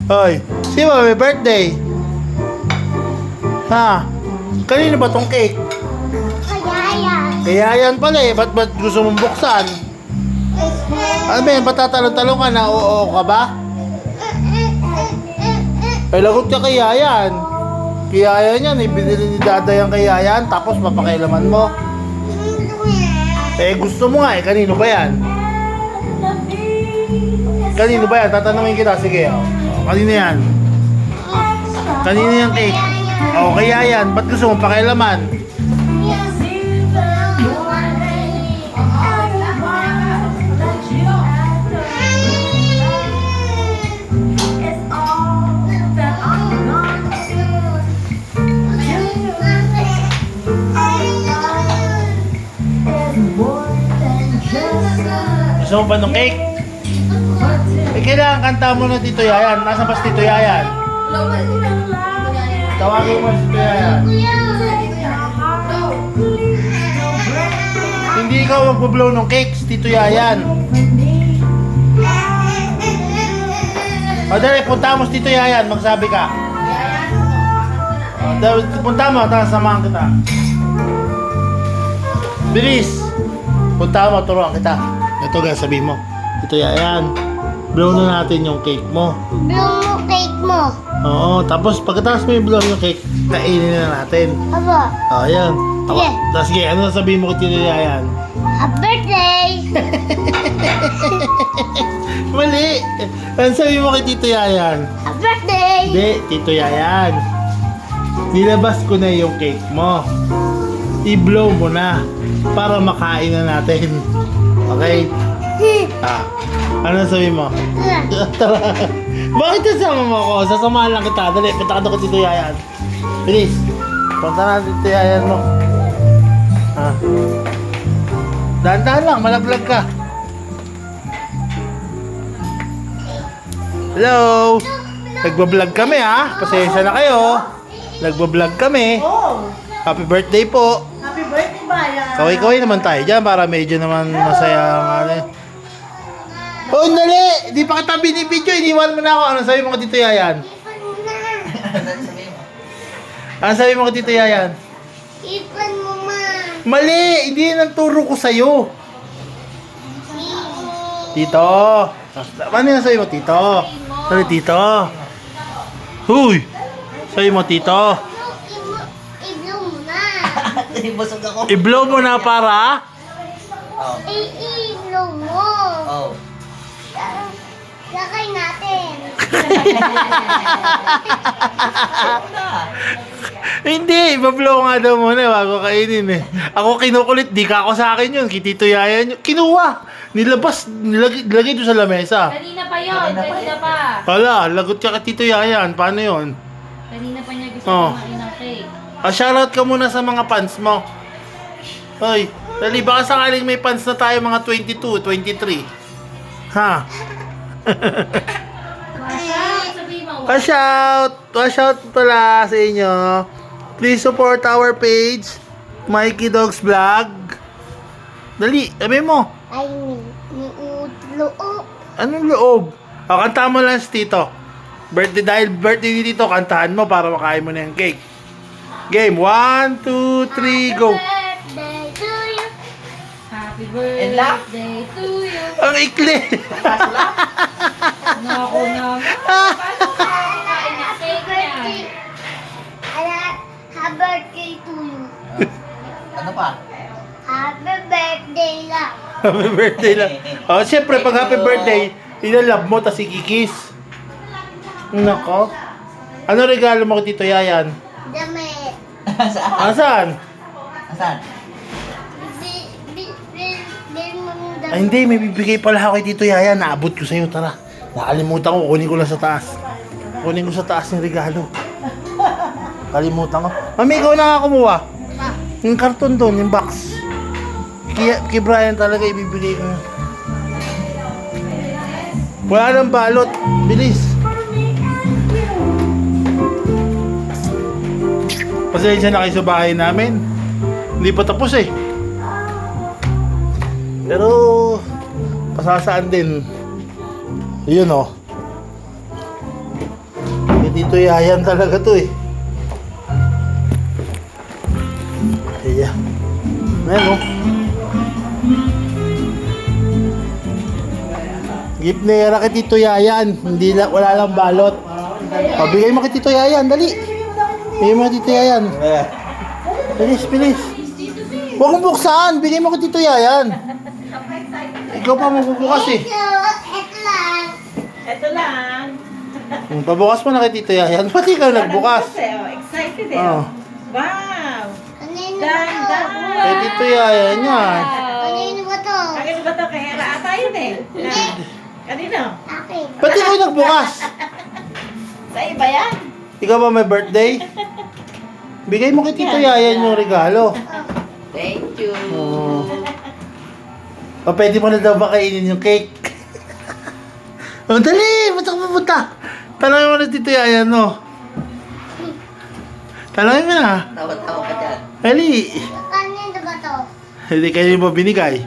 Hoy, sino ba may birthday? Ha? Kanino ba tong cake? Kaya yan pala eh. Ba't gusto mong buksan? Ano ba yan? Ba't tatalong-talong ka na? Oo ka ba? Ay, lagot ka kay Yayan. Kay Yayan yan, ibinili ni Dada yung kay Yayan, tapos papakailaman mo. Eh, gusto mo nga eh. Kanino ba yan? Kanino ba yan? Tatanungin kita. Sige, oh. Kanino yan? Kanino yung cake? Oh, kay Yayan. Ba't gusto mo pakialaman? Gusto mo ba ng cake? Eh, kailangan kanta mo na Tito Yayan. Nasaan ba si Tito Yayan? Tawagin mo si Tito Yayan. Hindi ikaw mag-blow ng cake, si Tito Yayan. O dali, punta mo si Tito Yayan, magsabi ka. O, punta mo, samahan kita. Bilis! Punta mo, turuan kita. Ito guys, sabihin mo. Ito Yayan. Blow na natin yung cake mo. Blow mo cake mo. Oo, tapos pagkatapos mo i-blow yung cake, kainin na natin. Aba. O, yan. Sige. Tapos sige, ano sabihin mo kay Tito Yayan? Happy birthday! Mali! Ano sabihin mo kay Tito Yayan? Happy birthday! Hindi, Tito Yayan. Nilabas ko na yung cake mo. I-blow mo na para makain na natin. Okay? Ano sabihin mo? Tara. Bakit nasama mo ako? Sasamahan lang kita. Dali, punta ka doon kay Tito Yayan. Bilis. Punta na Tito Yayan mo. Dahan-dahan lang, malaglag ka. Hello? Nagbablog kami ha. Pasensya na kayo. Nagbablog kami. Oh, Happy birthday po. happy birthday, Bayan. Kaway-kaway naman tayo dyan para medyo naman masaya ang ano. Oh, dali! Di pa kita binibidyo. Iniwan mo na ako. Ano sabi mo kay Tito Yayan? Ano sabi mo kay Tito Yayan? Ipan mo ma. Mali! Hindi yan ang turo ko sa'yo. Tito! Ano yan sabi mo, Tito? Sabi, Tito? Huy! Sabi mo, Tito? I-blow mo na. Busog ako. I-blow mo na para? Oh. I-blow mo. Oh. Lakay natin. Hindi, ibablow nga daw muna bago kainin eh. Ako kinukulit, di ka ako sa akin yun. Kay Tito Yayan yun. Kinuha! Nilabas, nilagay doon sa lamesa. Kanina pa yun, kanina pa. Hala, lagot ka kay Tito Yayan. Paano yun? Kanina pa niya gusto Oh. kumain ng cake. Shoutout ka muna sa mga fans mo. Hoy, dali, baka sakaling may fans na tayo mga 22, 23. Ha? Masya, sabihin mo. Wash out pala sa inyo. Please support our page, Mikey Dogs Vlog. Dali, sabi mo. Ay, niutloob. Anong loob? O, kanta mo lang si Tito. Dahil birthday ni Tito, kantahan mo para makain mo na yung cake. Game, 1, 2, 3, go. Birthday to you. Happy And laugh. birthday to you. Ang ikli. Naku naman. Paano kakain ng cake Birthday. niya? Happy birthday to you. Ano pa? Happy birthday lang. Happy birthday lang. O, siyempre, pag happy birthday, ilalab mo, tas ikikis. Nako. Ano regalo mo kay Tito Yayan? Damit. Saan? Asan? Saan? Bil mo ng Ay, hindi. May bibigay pala ako kay Tito Yayan. Naabot ko sa'yo. Tara. Nakalimutan ko. Kunin ko lang sa taas. Kunin ko sa taas yung regalo. Kalimutan ko. Mami, ikaw na nga kumuha. Yung karton doon, yung box. Kay Brian talaga ibibigay ko. Wala nang balot. Bilis. Pasensya na kayo sa bahay namin. Hindi pa tapos eh. Pero pasasaan din. Yun oh. Tito Yayan talaga to eh. Ayan. Ayan oh. Gift na yara kay Tito Yayan. Hindi lang, wala lang balot. O, bigay mo kay Tito Yayan, dali. Bigay mo kay Tito Yayan. Bilis, bilis. Huwag mong buksan, bigay mo kay Tito Yayan. Ikaw pa magbubukas eh. Ito lang. Ito lang. Pabukas mo na kay Tito Yayan. Pati ikaw nagbukas. Kasi, oh, excited eh. Oh. Wow! Kanino ba to? Ganda! Kay Tito Yayan yan. Kanino ba to? Akin ba ito? Kay Hera ata yun eh. Kanino? Akin. Pati ikaw nagbukas. Sa iba yan? Ikaw ba may birthday? Bigay mo kay Tito Yayan yung regalo. Thank you. Oh. O pwede mo na daw ba kainin yung cake? O dali! Ba't ako pupunta? Tanongin mo na Tito Yayan no. Tanongin mo na. Tawa-tawa ka dyan. Dali! Kanino ba to? Hindi kayo mo binigay.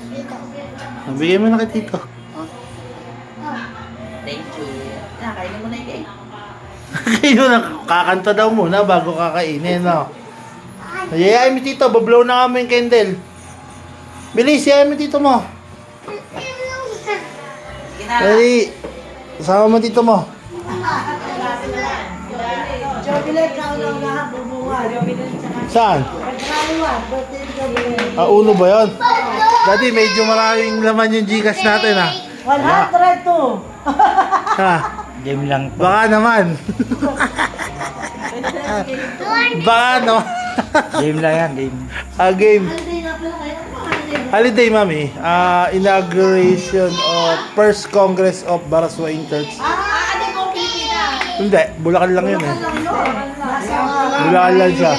Dito. Bigay mo na kay Tito. Thank you. Nakainin mo na yung cake. Kayo na kakanta daw muna bago kakainin no. Yayain mo Tito, bablow na kami yung candle. Bilis, yayain mo Tito mo. Sige na. Dali! Kasama mo Tito mo. Saan? Uno ba yun? Daddy, medyo maraming laman yung Gcash natin ha. 100 to. Ha? Game lang. Baka naman. Baka naman. Game lang yan, game. Game. Holiday, mami. Inauguration of First Congress of Baraswain Church. Ano kong pipila? Hindi, Bulacan lang yun eh. Bulacan lang siya.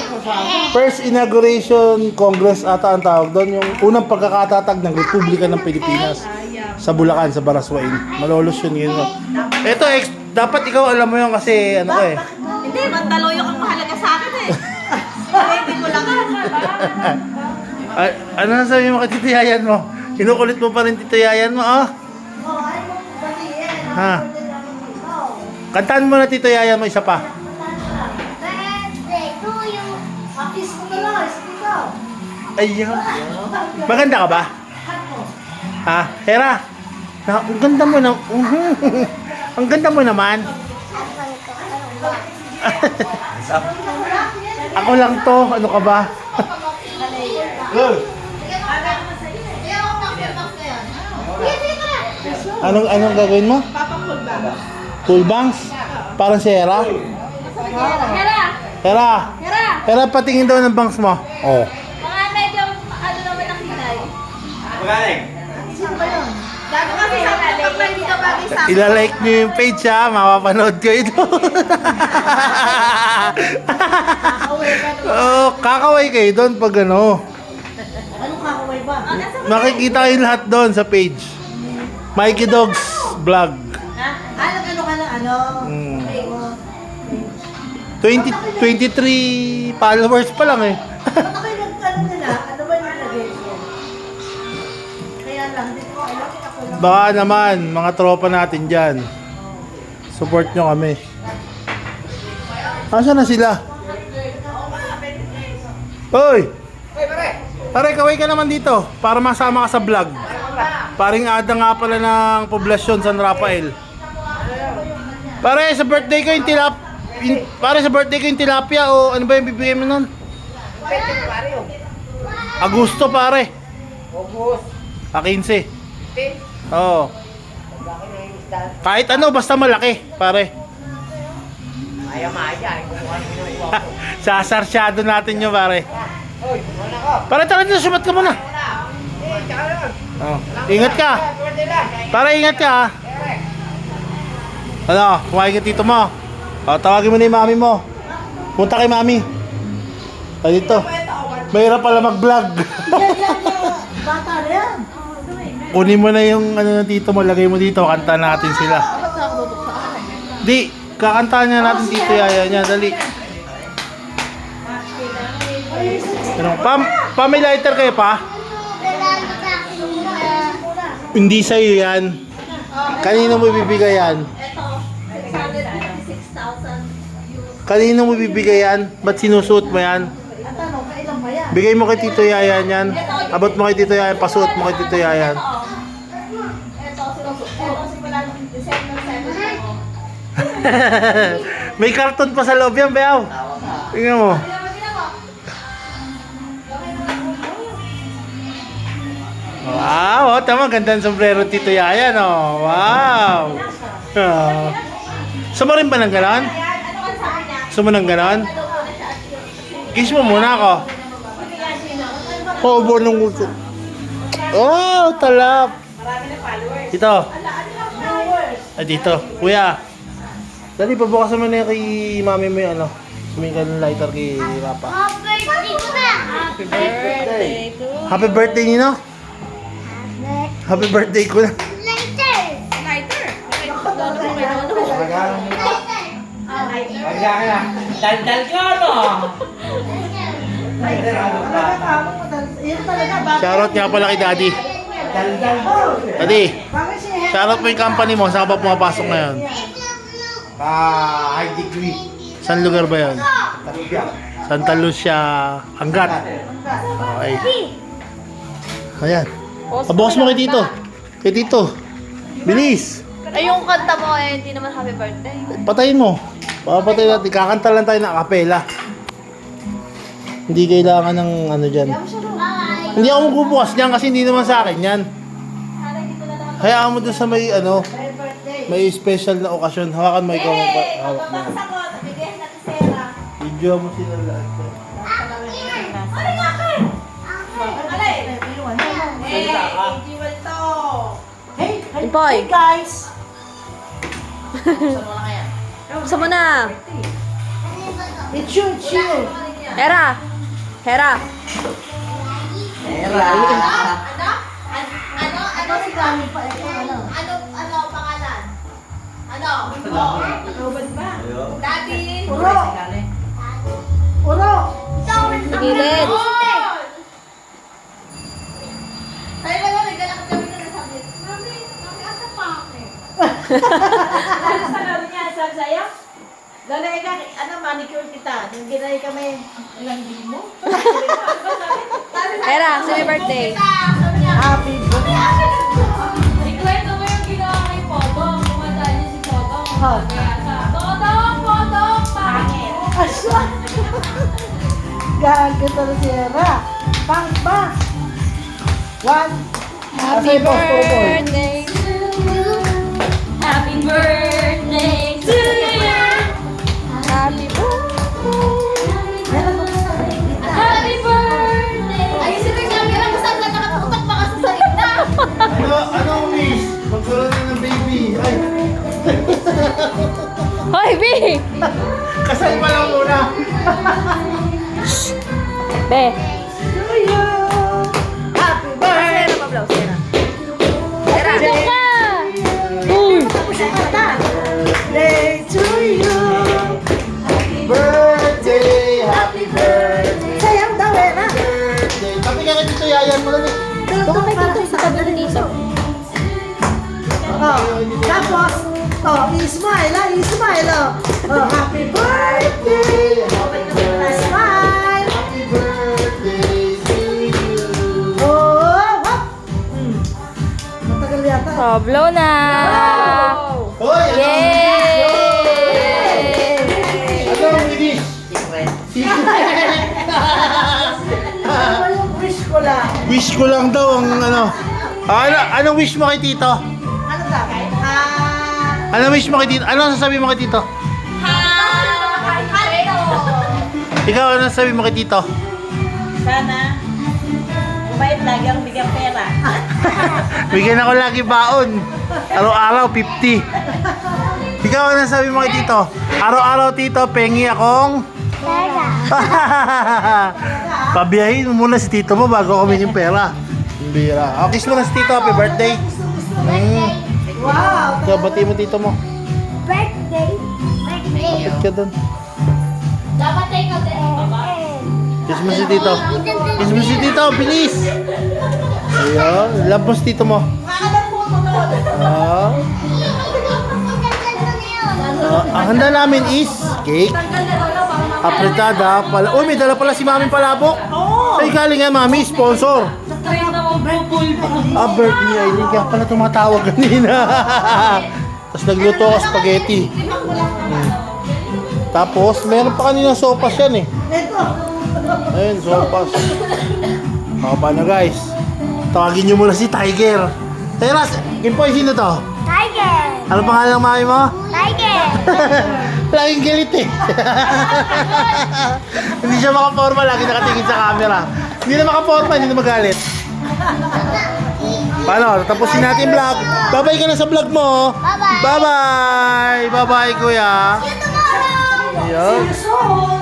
First Inauguration Congress ata ang tawag doon. Yung unang pagkakatatag ng Republika ng Pilipinas sa Bulacan, sa Baraswain. Malolos yun yun. Ito, dapat ikaw alam mo yun kasi ano ko eh. Hindi, Mandaluyong ang mahalaga sa akin eh. Hindi ko lang. Ano na sabi mo kay Tito Yayan mo? Kinukulit mo pa rin Tito Yayan mo, oh. Ha? Kantaan mo na Tito Yayan mo isa pa. Birthday to you. Ayun. Maganda ka ba? Ha? Hera? Ang ganda mo na. Ang ganda mo naman. Ako lang to. Ano ka ba? Anong gagawin mo? Full bangs? Parang si Hera? Hera! Hera, patingin daw ng bangs mo. Oh. Mga medyo ano naman ang kilay. Magaling. Gago kasi sa TikTok na hindi ka bagay sa akin. Ilalike nyo yung page ha, mapapanood ko ito. Oh, kakaway kayo doon pag ano. Anong kakaway ba? Makikita kayo lahat doon sa page. Mikey Dogs Vlog. Ano ka na ano? 23 followers pa lang eh. Ano kayo nagkano nila? Ano ba yung nalagay ko? Kaya lang, hindi ko alam. Ako lang. Baka naman, mga tropa natin dyan. Support nyo kami. Asa na sila? Hoy! Pare, kaway ka naman dito para masama ka sa vlog. Paring ada nga pala ng poblasyon San Rafael. Pare, sa birthday ko yung pare, sa birthday ko yung tilapia o ano ba yung bibigay mo nun? Agosto, pare. August. 15. Oo. Kahit ano, basta malaki, pare. Maya-maya. Sasarsyado natin yun, pare. Pare, tara dito, sumat ka muna. Oh. Ingat ka. Pare, ingat ka ha. Ano, kumain ka tito mo. O, tawagin mo na yung mami mo. Punta kay mami. Ay, dito. Mahirap pala mag-vlog. Bata na yan. Kunin mo na yung ano ng tito mo, lagay mo dito, kanta natin sila. Di, kakantahan niya natin tito Yaya niya, dali. Ano, may lighter kayo pa? Regalo sa akin muna. Hindi sa'yo yan. Kanino mo ibibigay yan? Ito, 600 6,000 Kanino mo bibigay yan? Ba't sinusuot mo yan? At ano, kailan ba yan? Bigay mo kay Tito Yayan yan. Abot mo kay Tito Yayan, pasuot mo kay Tito Yayan. Ito, sinusuot ko. Kasi wala nung December 7 ako. May karton pa sa loob yan, Beaw. Tingnan mo. Wow, oh, tama, ganda ng sombrero Tito Yayan, oh. Wow. Oh. Gusto mo rin ba ng ganon? Gusto mo ng ganon? Kiss mo muna ako. Pobo ng gusto. Oh, talap. Dito. Ay, dito. Kuya. Dali, pabukasan mo na kay mami mo yung ano. Sumingan ng lighter kay Papa. Birthday ko na. Happy birthday to Happy birthday, Nino. Happy birthday ko na. Later. Lighter. Okay, doon ako kay Dono. Later. Magkaka na. Dal-dal ko, no? Nakakamo mo talaga. Yun talaga. Bakit? Shoutout nga pala kay Daddy. Dal-dal. Daddy, Bakit siya? shoutout mo yung company mo. Saan ka ba pumapasok ngayon? High degree. Saan lugar ba yun? Talubya. Santa Lucia, Angat. Okay. Ayan. Pabukas mo kay Tito. Kay Tito. Bilis. Ay, yung kanta mo eh, hindi naman happy birthday. Patayin mo. Papatay natin. Kakanta lang tayo ng acapella. Hindi kailangan ng ano dyan. Hindi ako magbubukas dyan kasi hindi naman sa akin yan. Hayaan mo doon sa may ano, Happy birthday. may special na okasyon. Hawakan mo ikaw. Hawak mo. Sagot, bigyan natin Sarah. Video mo sila lahat. Ano nga akin? Alay! Iwan. Eh, individual to. Hey, hey, Boy. hey guys. Gusto mo na? It's you, it's you. Hera! Hera! Era. Ano si Kami pa? Ano? Ano pangalan? Ano? Robot ba? Daddy! Uro. Uro. Gilid! Tayo ba lang, naggalak kami na nasabi. Mami, asa pa ako? Ano sa lalo niya? Sabi sa'yo? Lalay ka, ano, manicure kita. Yung ginay kami, ilang din mo? Hera, happy birthday! Happy birthday. Ikwento mo yung ginawa kay Podong. Kumadali si Podong. Ha? Podong! Podong! Pangit! Asya. Gago talaga si Era. Pang ba? One. Happy Asa yung post po, boy? birthday to you! Happy birthday to you! Happy birthday! Meron mo sa kita. Happy birthday! Ay, sino nga meron mo saan ka nakatutok baka sa salita? Anong wish? Magkaroon na ng baby. Ay, Hoy, B! kasal pa lang muna. Be! To you. Happy birthday. Sera, Pablo, Sera. Sera! Joke ka! Uy! Day to you. Birthday, happy birthday, Sayang daw, Era. birthday. Tapi ka kay Tito Yayan mo lang eh. Doon ka dito sa tabi dito. Oh, tapos, oh, i-smile, ah, i-smile, oh. Oh, happy birthday. Happy birthday, Smile. happy birthday to you. Oh, hop. Matagal yata. Pablo na! Hoy, Yay! ano ang wish? Secret. Ano ba yung wish ko lang? Wish ko lang daw ang ano. Anong wish mo kay Tito? Ano daw? Anong wish mo kay Tito? Ano sasabihin mo kay Tito? Ikaw, ano sasabihin mo kay Tito? Sana, kumait lagi ang bigyan pera. Bigyan ako lagi baon. Araw-araw, 50. Ikaw, ano sabi mo kay Tito? Araw-araw, Tito, pengi akong... Pabiyahin mo muna si Tito mo bago ako humingi ng pera. Bira. Oh, kiss mo na si Tito. Happy birthday. Wow! So, bati mo Tito mo. Birthday. Birthday. Kapit ka dun. Dapat tayo ka din, Papa. Kiss mo si Tito. Kiss mo si Tito. Bilis. Ayun. Love mo si Tito mo. Ah. Ang handa namin is cake, apretada, uy, may dala pala si Mami Palabok. Ay, galing nga, Mami, sponsor. Bird ni Aileen, kaya pala tumatawag kanina. Tapos nagluto ako spaghetti. Tapos, meron pa kanina sopas yan eh. Ayun, sopas. Paano guys? Tawagin nyo muna si Tiger. Teras, Kimpoy, sino to? Tiger. Ano pangalan ng mami mo? Tiger. Laging galit eh. Hindi siya makaporma, lagi nakatingin sa camera. Hindi na makaporma, hindi na magalit. Paano? Tapusin natin vlog. Bye-bye ka na sa vlog mo. Bye-bye. Bye-bye. Bye-bye, kuya. See you tomorrow. Ayan. Soon!